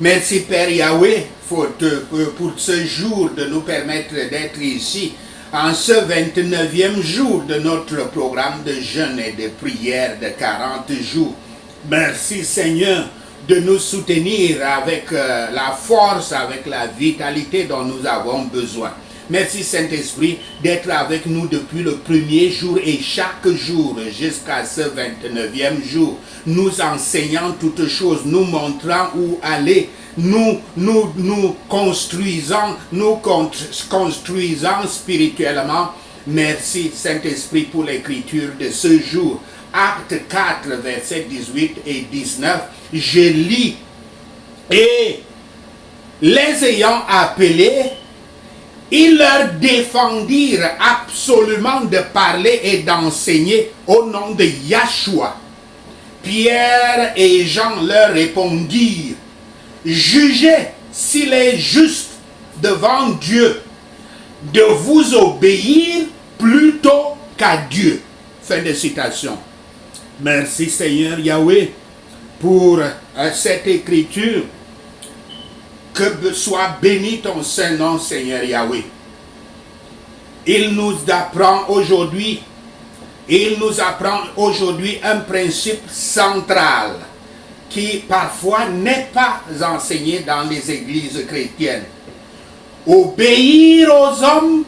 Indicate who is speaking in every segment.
Speaker 1: Merci Père Yahweh pour ce jour de nous permettre d'être ici en ce 29e jour de notre programme de jeûne et de prière de 40 jours. Merci Seigneur de nous soutenir avec la force, avec la vitalité dont nous avons besoin. Merci Saint-Esprit d'être avec nous depuis le premier jour et chaque jour jusqu'à ce 29e jour, nous enseignant toutes choses, nous montrant où aller, nous construisant spirituellement. Merci Saint-Esprit pour l'écriture de ce jour. Acte 4, versets 18 et 19, je lis. Et les ayant appelés, ils leur défendirent absolument de parler et d'enseigner au nom de Yahshua. Pierre et Jean leur répondirent, jugez s'il est juste devant Dieu de vous obéir plutôt qu'à Dieu. Fin de citation. Merci Seigneur Yahweh pour cette écriture. Que soit béni ton Saint-Nom, Seigneur Yahweh. Il nous apprend aujourd'hui un principe central qui parfois n'est pas enseigné dans les églises chrétiennes. Obéir aux hommes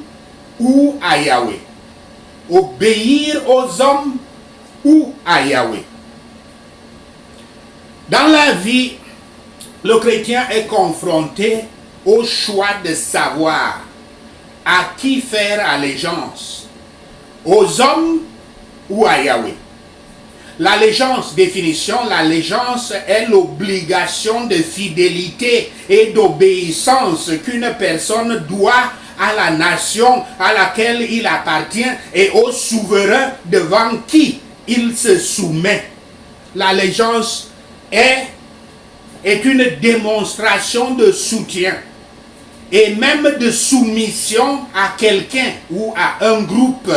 Speaker 1: ou à Yahweh. Obéir aux hommes ou à Yahweh. Dans la vie, le chrétien est confronté au choix de savoir à qui faire allégeance, aux hommes ou à Yahweh. L'allégeance, définition, l'allégeance est l'obligation de fidélité et d'obéissance qu'une personne doit à la nation à laquelle il appartient et au souverain devant qui il se soumet. L'allégeance est une démonstration de soutien et même de soumission à quelqu'un ou à un groupe.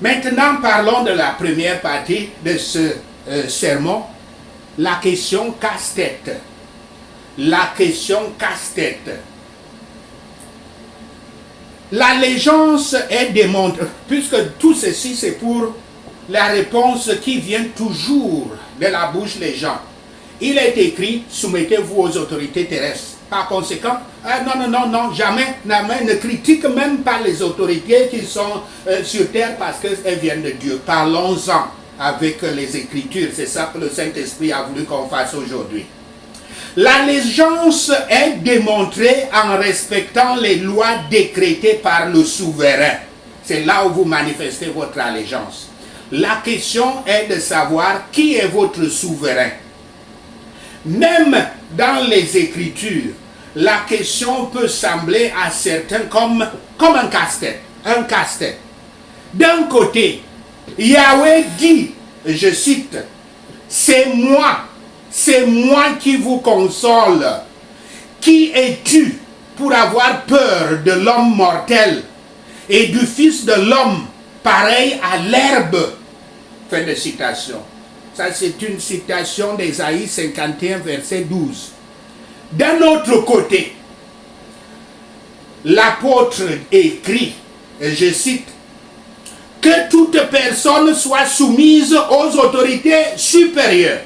Speaker 1: Maintenant, parlons de la première partie de ce sermon, la question casse-tête. La question casse-tête. L'allégeance est démontrée, puisque tout ceci c'est pour la réponse qui vient toujours de la bouche des gens. Il est écrit, soumettez-vous aux autorités terrestres. Par conséquent, non, jamais, ne critique même pas les autorités qui sont sur terre parce qu'elles viennent de Dieu. Parlons-en avec les Écritures. C'est ça que le Saint-Esprit a voulu qu'on fasse aujourd'hui. L'allégeance est démontrée en respectant les lois décrétées par le souverain. C'est là où vous manifestez votre allégeance. La question est de savoir qui est votre souverain. Même dans les Écritures, la question peut sembler à certains comme un casse-tête. Un casse-tête. D'un côté, Yahweh dit, je cite, c'est moi qui vous console. Qui es-tu pour avoir peur de l'homme mortel et du Fils de l'homme pareil à l'herbe? Fin de citation. Ça, c'est une citation d'Ésaïe 51, verset 12. D'un autre côté, l'apôtre écrit, et je cite, que toute personne soit soumise aux autorités supérieures,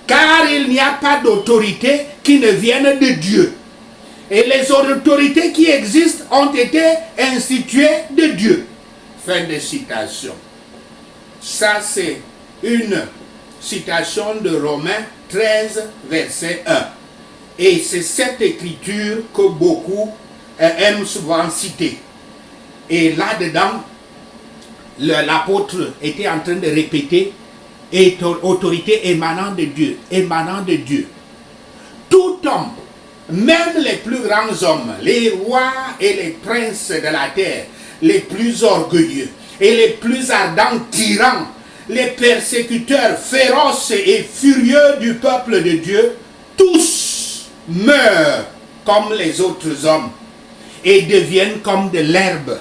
Speaker 1: car il n'y a pas d'autorité qui ne vienne de Dieu. Et les autorités qui existent ont été instituées de Dieu. Fin de citation. Ça, c'est une citation de Romains 13, verset 1. Et c'est cette écriture que beaucoup aiment souvent citer. Et là-dedans, l'apôtre était en train de répéter autorité émanant de Dieu, émanant de Dieu. Tout homme, même les plus grands hommes, les rois et les princes de la terre, les plus orgueilleux et les plus ardents tyrans, les persécuteurs féroces et furieux du peuple de Dieu, tous meurent comme les autres hommes et deviennent comme de l'herbe.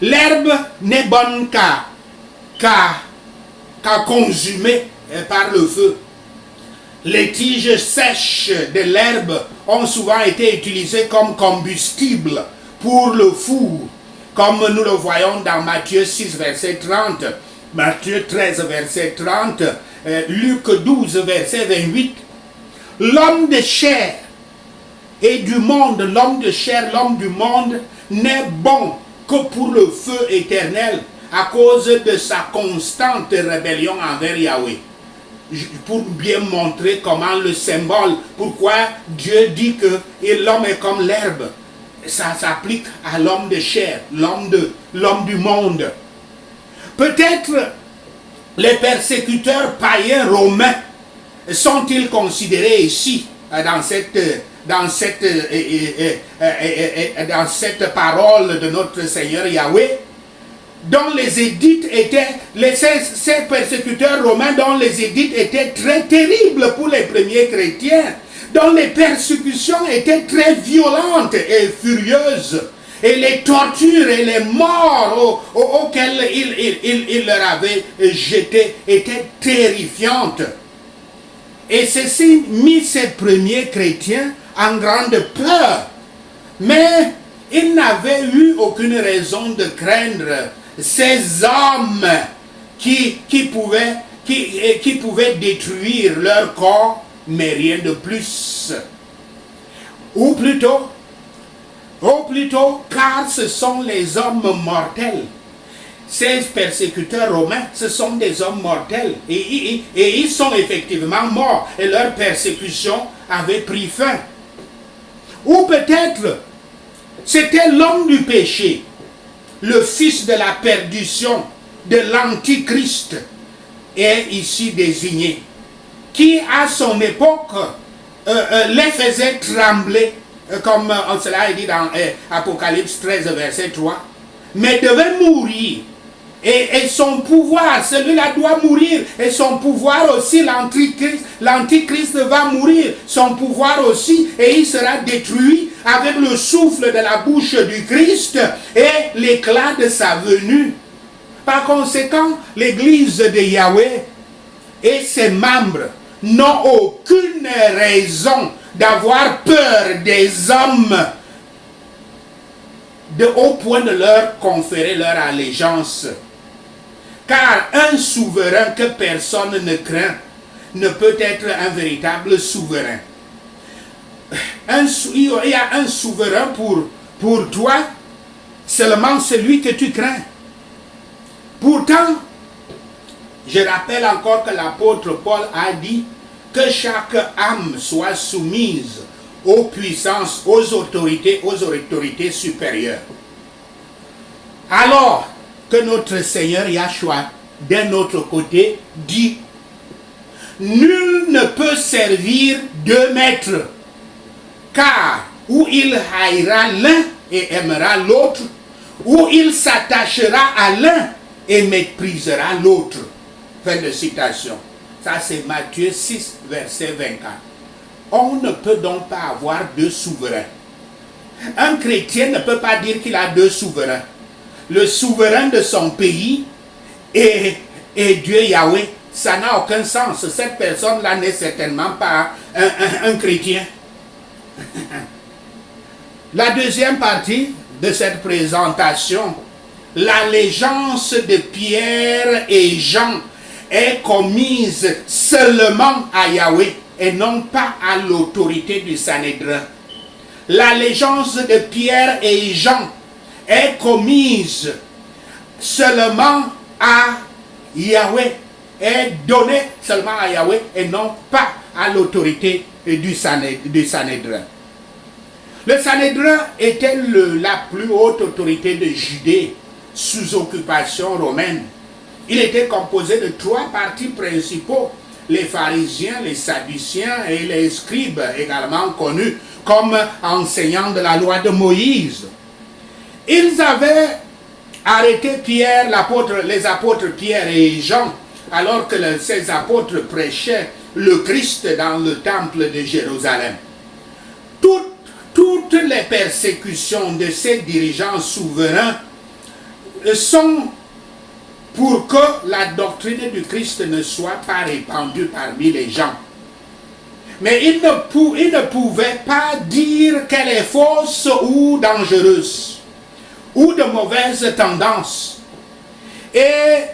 Speaker 1: L'herbe n'est bonne qu'à consumer par le feu. Les tiges sèches de l'herbe ont souvent été utilisées comme combustible pour le four, comme nous le voyons dans Matthieu 6, verset 30, Matthieu 13, verset 30, Luc 12, verset 28. L'homme de chair et du monde, l'homme de chair, l'homme du monde, n'est bon que pour le feu éternel à cause de sa constante rébellion envers Yahweh. Pour bien montrer comment le symbole, pourquoi Dieu dit que l'homme est comme l'herbe, ça s'applique à l'homme de chair, l'homme du monde. Peut-être les persécuteurs païens romains sont-ils considérés ici, dans cette parole de notre Seigneur Yahweh, dont les édits étaient, ces persécuteurs romains dont les édits étaient très terribles pour les premiers chrétiens, dont les persécutions étaient très violentes et furieuses, et les tortures et les morts auxquelles il leur avait jeté étaient terrifiantes. Et ceci mit ces premiers chrétiens en grande peur. Mais ils n'avaient eu aucune raison de craindre ces hommes qui pouvaient détruire leur corps, mais rien de plus. Ou plutôt, car ce sont les hommes mortels. Ces persécuteurs romains, ce sont des hommes mortels. Et ils sont effectivement morts. Et leur persécution avait pris fin. Ou peut-être, c'était l'homme du péché, le fils de la perdition, de l'antichrist, est ici désigné, qui à son époque les faisait trembler, comme cela est dit dans Apocalypse 13, verset 3, mais devait mourir. Et son pouvoir, celui-là doit mourir. Et son pouvoir aussi, l'antichrist va mourir. Son pouvoir aussi, et il sera détruit avec le souffle de la bouche du Christ et l'éclat de sa venue. Par conséquent, l'église de Yahweh et ses membres n'ont aucune raison d'avoir peur des hommes au point de leur conférer leur allégeance. Car un souverain que personne ne craint ne peut être un véritable souverain. Il y a un souverain pour toi, seulement celui que tu crains. Pourtant, je rappelle encore que l'apôtre Paul a dit que chaque âme soit soumise aux puissances, aux autorités supérieures. Alors que notre Seigneur Yahshua, d'un autre côté, dit: nul ne peut servir deux maîtres, car ou il haïra l'un et aimera l'autre, ou il s'attachera à l'un et méprisera l'autre. Fin de citation. Ça c'est Matthieu 6, verset 24. On ne peut donc pas avoir deux souverains. Un chrétien ne peut pas dire qu'il a deux souverains. Le souverain de son pays et Dieu Yahweh, ça n'a aucun sens. Cette personne-là n'est certainement pas un chrétien. La deuxième partie de cette présentation, l'allégeance de Pierre et Jean est commise seulement à Yahweh et non pas à l'autorité du Sanhédrin. L'allégeance de Pierre et Jean est commise seulement à Yahweh, est donnée seulement à Yahweh et non pas à l'autorité du Sanhédrin. Le Sanhédrin était la plus haute autorité de Judée sous occupation romaine. Il était composé de trois partis principaux: les pharisiens, les sadduciens et les scribes, également connus comme enseignants de la loi de Moïse. Ils avaient arrêté Pierre, les apôtres Pierre et Jean, alors que ces apôtres prêchaient le Christ dans le temple de Jérusalem. Toutes les persécutions de ces dirigeants souverains sont pour que la doctrine du Christ ne soit pas répandue parmi les gens. Mais il ne pouvait pas dire qu'elle est fausse ou dangereuse, ou de mauvaises tendances. Et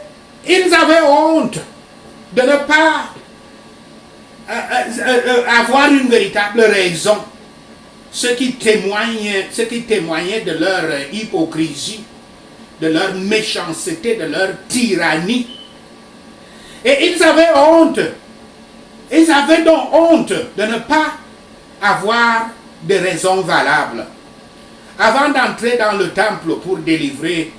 Speaker 1: ils avaient honte de ne pas avoir une véritable raison, ce qui témoignait de leur hypocrisie, de leur méchanceté, de leur tyrannie. Et ils avaient honte. Ils avaient donc honte de ne pas avoir de raisons valables. Avant d'entrer dans le temple pour délivrer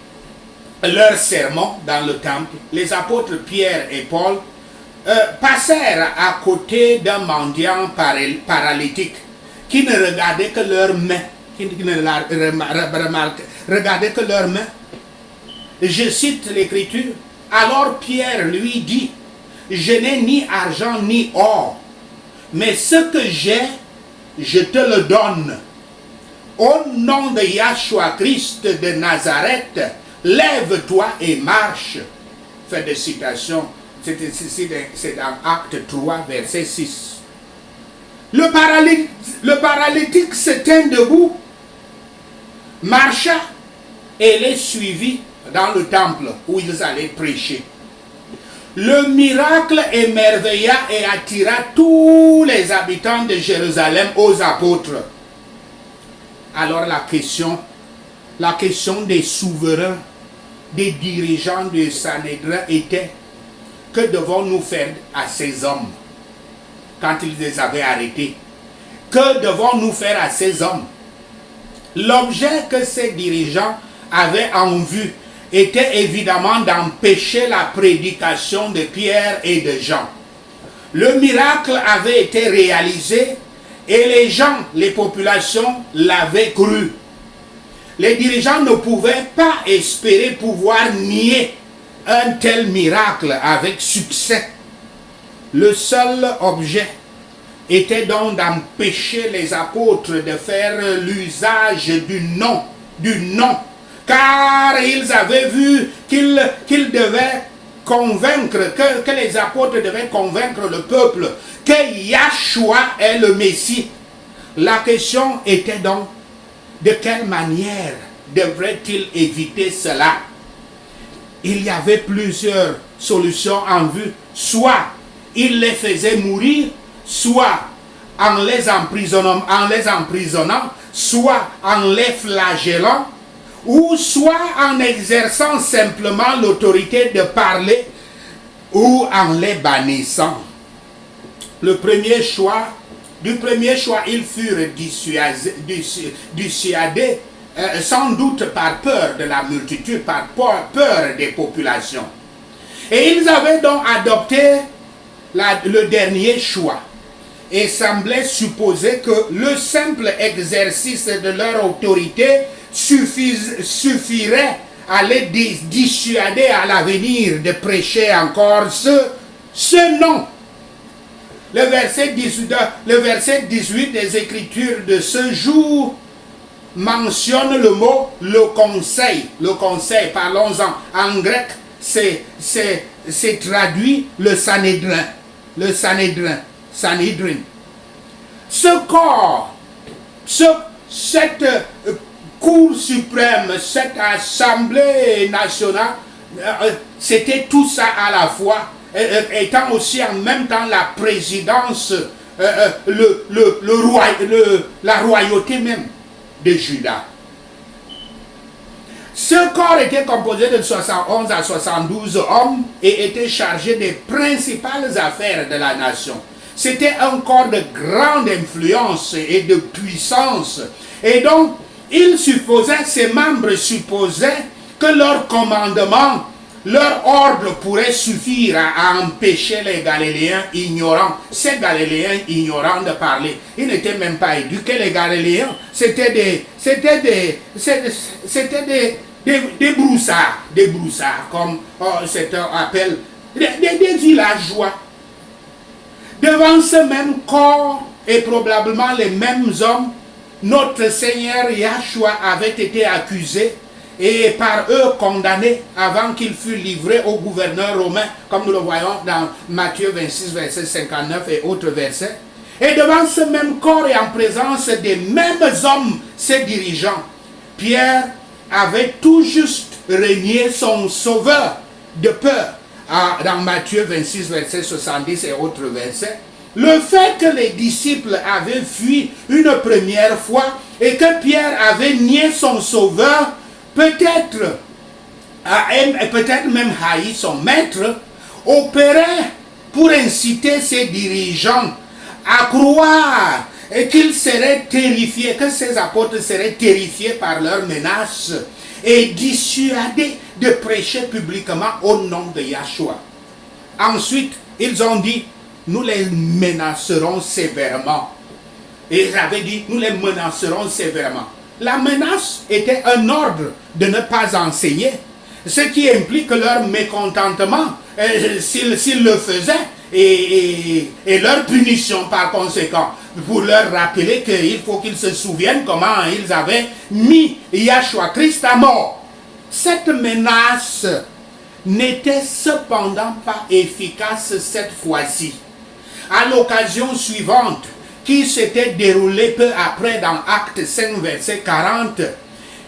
Speaker 1: leur sermon dans le temple, les apôtres Pierre et Paul passèrent à côté d'un mendiant paralytique qui ne regardait que leurs mains, regardait que leurs mains. Je cite l'Écriture. Alors Pierre lui dit, je n'ai ni argent ni or, mais ce que j'ai, je te le donne. Au nom de Yahshua Christ de Nazareth, lève-toi et marche. Fin de citation. C'est dans Acte 3, verset 6. Le paralytique se tint debout, marcha et les suivit dans le temple où ils allaient prêcher. Le miracle émerveilla et attira tous les habitants de Jérusalem aux apôtres. Alors la question des souverains, des dirigeants du Sanhédrin était: que devons-nous faire à ces hommes quand ils les avaient arrêtés? Que devons-nous faire à ces hommes? L'objet que ces dirigeants avaient en vue était évidemment d'empêcher la prédication de Pierre et de Jean. Le miracle avait été réalisé et les gens, les populations l'avaient cru. Les dirigeants ne pouvaient pas espérer pouvoir nier un tel miracle avec succès. Le seul objet était donc d'empêcher les apôtres de faire l'usage du nom, car ils avaient vu qu'ils devaient convaincre, que les apôtres devaient convaincre le peuple que Yahshua est le Messie. La question était donc, de quelle manière devrait-il éviter cela? Il y avait plusieurs solutions en vue. Soit il les faisait mourir, soit en les emprisonnant, soit en les flagellant, ou soit en exerçant simplement l'autorité de parler, ou en les bannissant. Du premier choix, ils furent dissuadés, sans doute par peur de la multitude, par peur des populations. Et ils avaient donc adopté le dernier choix et semblaient supposer que le simple exercice de leur autorité suffirait à les dissuader à l'avenir de prêcher encore ce nom. Le verset 18 des Écritures de ce jour mentionne le mot le conseil. Le conseil, parlons-en. En grec, c'est traduit le Sanhédrin. Le Sanhédrin. Ce corps, cette Cour suprême, cette Assemblée nationale, c'était tout ça à la fois, étant aussi en même temps la présidence, la royauté même de Juda. Ce corps était composé de 71 à 72 hommes et était chargé des principales affaires de la nation. C'était un corps de grande influence et de puissance. Et donc, ces membres supposaient que leur commandement, leur ordre pourrait suffire à empêcher les Galiléens ignorants, ces Galiléens ignorants de parler. Ils n'étaient même pas éduqués, les Galiléens. C'était des broussards, comme certains appellent, des villageois. Devant ce même corps et probablement les mêmes hommes, notre Seigneur Yahshua avait été accusé et par eux condamné avant qu'il fût livré au gouverneur romain, comme nous le voyons dans Matthieu 26, verset 59 et autres versets. Et devant ce même corps et en présence des mêmes hommes, ses dirigeants, Pierre avait tout juste renié son sauveur de peur. Dans Matthieu 26, verset 70 et autres versets. Le fait que les disciples avaient fui une première fois et que Pierre avait nié son sauveur, peut-être même haï son maître, opérait pour inciter ses dirigeants à croire qu'ils seraient terrifiés, que ces apôtres seraient terrifiés par leurs menaces et dissuadés de prêcher publiquement au nom de Yahshua. Ensuite, ils ont dit, nous les menacerons sévèrement. Et ils avaient dit, nous les menacerons sévèrement. La menace était un ordre de ne pas enseigner, ce qui implique leur mécontentement s'ils le faisaient et leur punition par conséquent, pour leur rappeler qu'il faut qu'ils se souviennent comment ils avaient mis Yahshua Christ à mort. Cette menace n'était cependant pas efficace cette fois-ci. À l'occasion suivante, qui s'était déroulée peu après dans Actes 5, verset 40,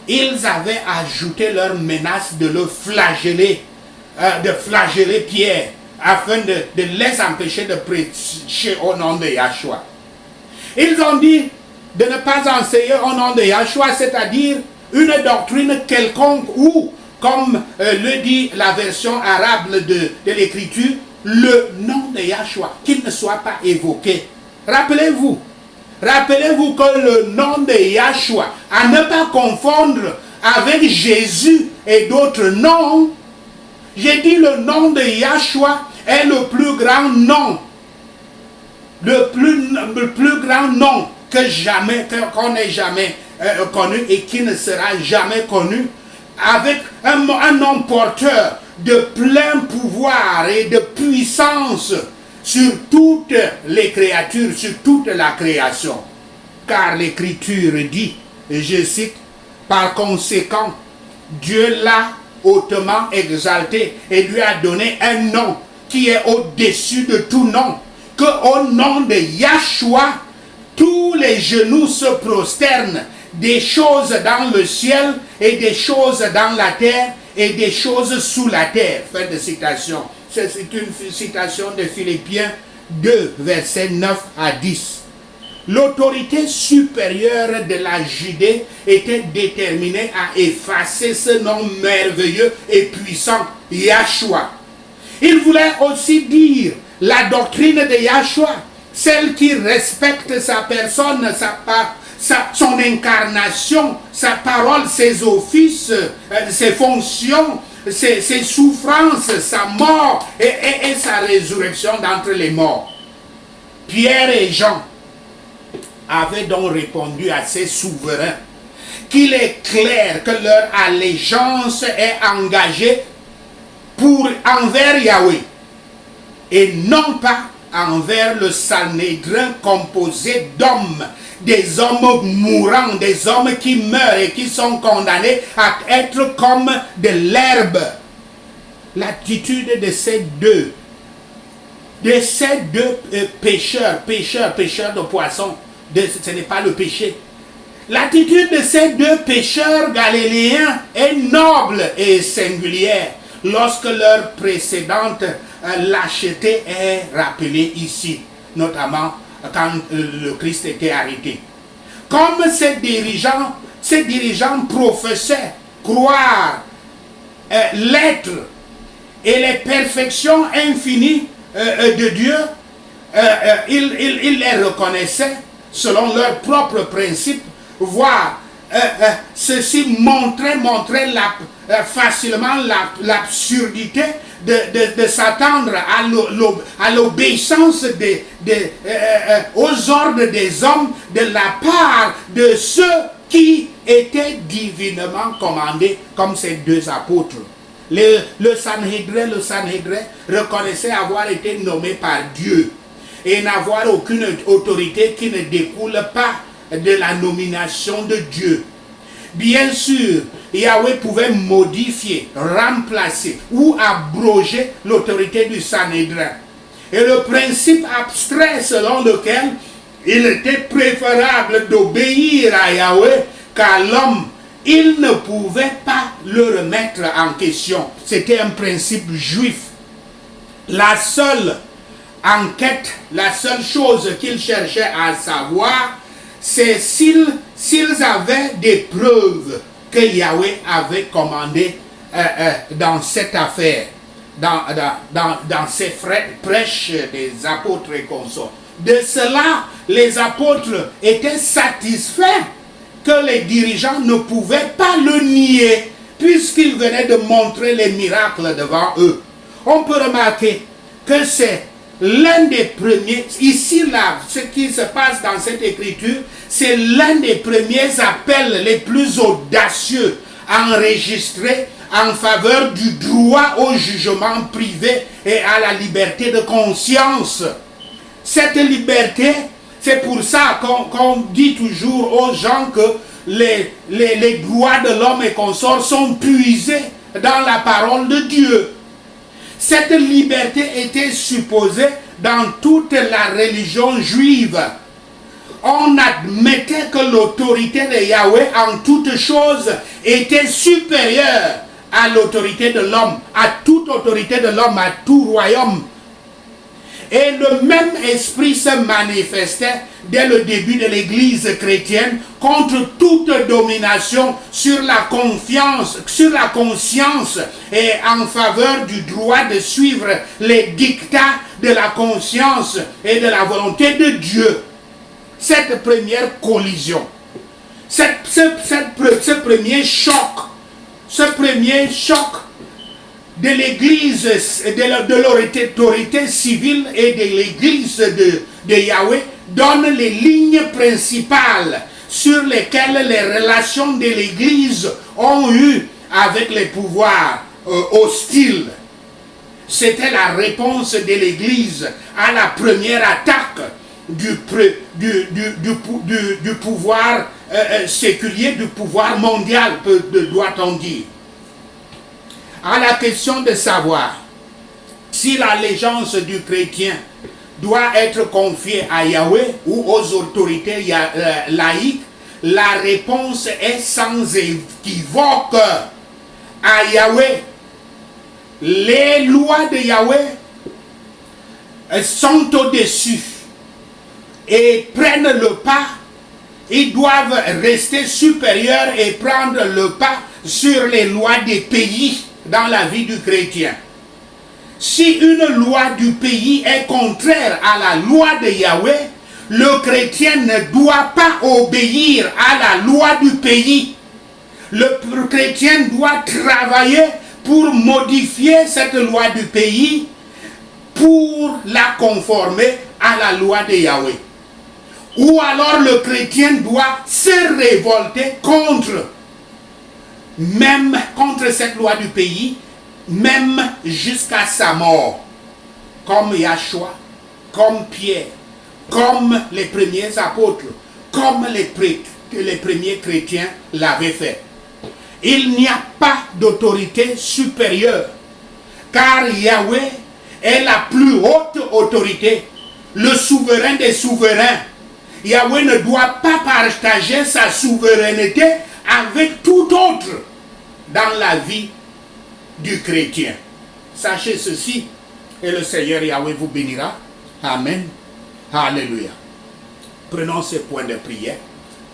Speaker 1: ils avaient ajouté leur menace de le flageller, de flageller Pierre, afin de les empêcher de prêcher au nom de Yahshua. Ils ont dit de ne pas enseigner au nom de Yahshua, c'est-à-dire une doctrine quelconque ou, comme le dit la version arabe de l'écriture, le nom de Yahshua, qu'il ne soit pas évoqué. Rappelez-vous que le nom de Yahshua, à ne pas confondre avec Jésus et d'autres noms, j'ai dit le nom de Yahshua est le plus grand nom, le plus grand nom qu'on ait jamais connu et qui ne sera jamais connu, avec un nom porteur de plein pouvoir et de puissance sur toutes les créatures, sur toute la création. Car l'Écriture dit, et je cite, par conséquent, Dieu l'a hautement exalté et lui a donné un nom qui est au-dessus de tout nom, qu'au nom de Yahshua, tous les genoux se prosternent, des choses dans le ciel et des choses dans la terre et des choses sous la terre. Fin de citation. C'est une citation de Philippiens 2, versets 9 à 10. L'autorité supérieure de la Judée était déterminée à effacer ce nom merveilleux et puissant, Yahshua. Il voulait aussi dire la doctrine de Yahshua, celle qui respecte sa personne, son incarnation, sa parole, ses offices, ses fonctions, ses souffrances, sa mort et sa résurrection d'entre les morts. Pierre et Jean avaient donc répondu à ces souverains qu'il est clair que leur allégeance est engagée envers Yahweh et non pas envers le Sanhédrin composé d'hommes, des hommes mourants, des hommes qui meurent et qui sont condamnés à être comme de l'herbe. L'attitude de ces deux pêcheurs de poissons, ce n'est pas le péché. L'attitude de ces deux pêcheurs galiléens est noble et singulière lorsque leur précédente lâcheté est rappelée ici, notamment quand le Christ était arrêté. Comme ces dirigeants professaient croire l'être et les perfections infinies de Dieu, ils les reconnaissaient selon leurs propres principes, voire ceci montrait facilement l'absurdité de s'attendre à l'obéissance aux ordres des hommes de la part de ceux qui étaient divinement commandés comme ces deux apôtres. Le Sanhédrin reconnaissait avoir été nommé par Dieu et n'avoir aucune autorité qui ne découle pas de la nomination de Dieu. Bien sûr, Yahweh pouvait modifier, remplacer ou abroger l'autorité du Sanhédrin. Et le principe abstrait selon lequel Il était préférable d'obéir à Yahweh qu'à l'homme. Il ne pouvait pas le remettre en question. C'était un principe juif. La seule enquête, la seule chose qu'il cherchait à savoir, c'est s'ils avaient des preuves que Yahweh avait commandées dans cette affaire, dans ces prêches des apôtres et consorts. De cela, les apôtres étaient satisfaits que les dirigeants ne pouvaient pas le nier, puisqu'ils venaient de montrer les miracles devant eux. On peut remarquer que c'est l'un des premiers, ici là, ce qui se passe dans cette écriture, c'est l'un des premiers appels les plus audacieux enregistrés en faveur du droit au jugement privé et à la liberté de conscience. Cette liberté, c'est pour ça qu'on dit toujours aux gens que les droits de l'homme et consorts sont puisés dans la parole de Dieu. Cette liberté était supposée dans toute la religion juive. On admettait que l'autorité de Yahweh en toutes choses était supérieure à l'autorité de l'homme, à toute autorité de l'homme, à tout royaume. Et le même esprit se manifestait dès le début de l'Église chrétienne contre toute domination sur la conscience et en faveur du droit de suivre les dictats de la conscience et de la volonté de Dieu. Cette première collision, ce premier choc de l'Église, de l'autorité civile et de l'Église de Yahweh donne les lignes principales sur lesquelles les relations de l'Église ont eu avec les pouvoirs hostiles. C'était la réponse de l'Église à la première attaque du pouvoir séculier, du pouvoir mondial, doit-on dire. À la question de savoir si l'allégeance du chrétien doit être confiée à Yahweh ou aux autorités laïques, la réponse est sans équivoque à Yahweh. Les lois de Yahweh sont au-dessus et prennent le pas. Ils doivent rester supérieurs et prendre le pas sur les lois des pays dans la vie du chrétien. Si une loi du pays est contraire à la loi de Yahweh, le chrétien ne doit pas obéir à la loi du pays. Le chrétien doit travailler pour modifier cette loi du pays pour la conformer à la loi de Yahweh. Ou alors le chrétien doit se révolter contre cette loi du pays, même jusqu'à sa mort, comme Yahshua, comme Pierre, comme les premiers apôtres, comme les premiers chrétiens l'avaient fait. Il n'y a pas d'autorité supérieure, car Yahweh est la plus haute autorité, le souverain des souverains. Yahweh ne doit pas partager sa souveraineté avec tout autre dans la vie du chrétien. Sachez ceci, et le Seigneur Yahweh vous bénira. Amen. Alléluia. Prenons ce point de prière.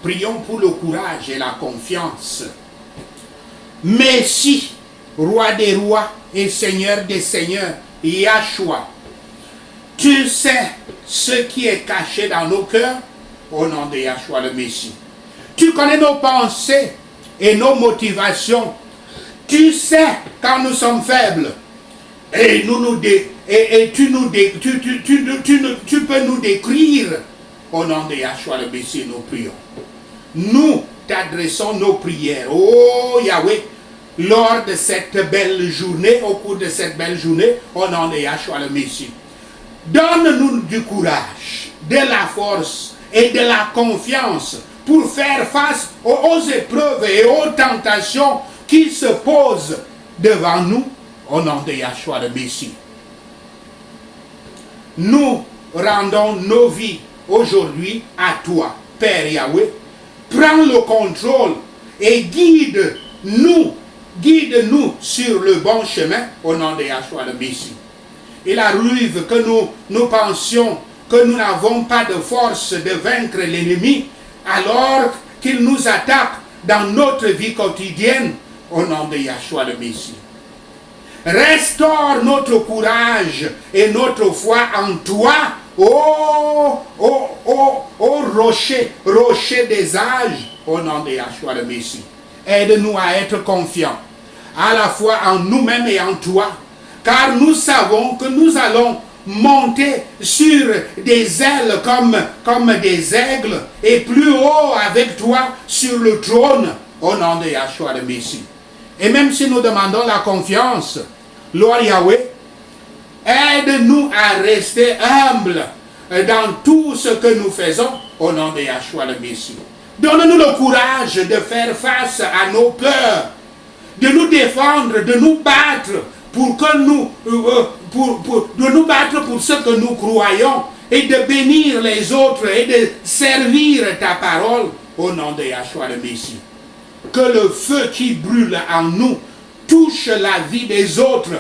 Speaker 1: Prions pour le courage et la confiance. Messie, roi des rois et seigneur des seigneurs, Yahshua, tu sais ce qui est caché dans nos cœurs au nom de Yahshua le Messie. Tu connais nos pensées et nos motivations. Tu sais quand nous sommes faibles. Et tu peux nous décrire. Au nom de Yahshua le Messie, nous prions. Nous t'adressons nos prières. Oh Yahweh, lors de cette belle journée, au cours de cette belle journée, au nom de Yahshua le Messie. Donne-nous du courage, de la force et de la confiance pour faire face aux épreuves et aux tentations qui se posent devant nous au nom de Yahshua le Messie. Nous rendons nos vies aujourd'hui à toi, Père Yahweh. Prends le contrôle et guide-nous sur le bon chemin au nom de Yahshua le Messie. Il arrive que nous pensions que nous n'avons pas de force de vaincre l'ennemi alors qu'il nous attaque dans notre vie quotidienne au nom de Yahshua le Messie. Restaure notre courage et notre foi en toi, ô rocher des âges, au nom de Yahshua le Messie. Aide-nous à être confiants, à la fois en nous-mêmes et en toi, car nous savons que nous allons monter sur des ailes comme des aigles, et plus haut avec toi sur le trône, au nom de Yahshua le Messie. Et même si nous demandons la confiance, Lord Yahweh, aide-nous à rester humbles dans tout ce que nous faisons au nom de Yahshua le Messie. Donne-nous le courage de faire face à nos peurs, de nous défendre, de nous battre pour nous battre pour ce que nous croyons et de bénir les autres et de servir ta parole au nom de Yahshua le Messie. Que le feu qui brûle en nous touche la vie des autres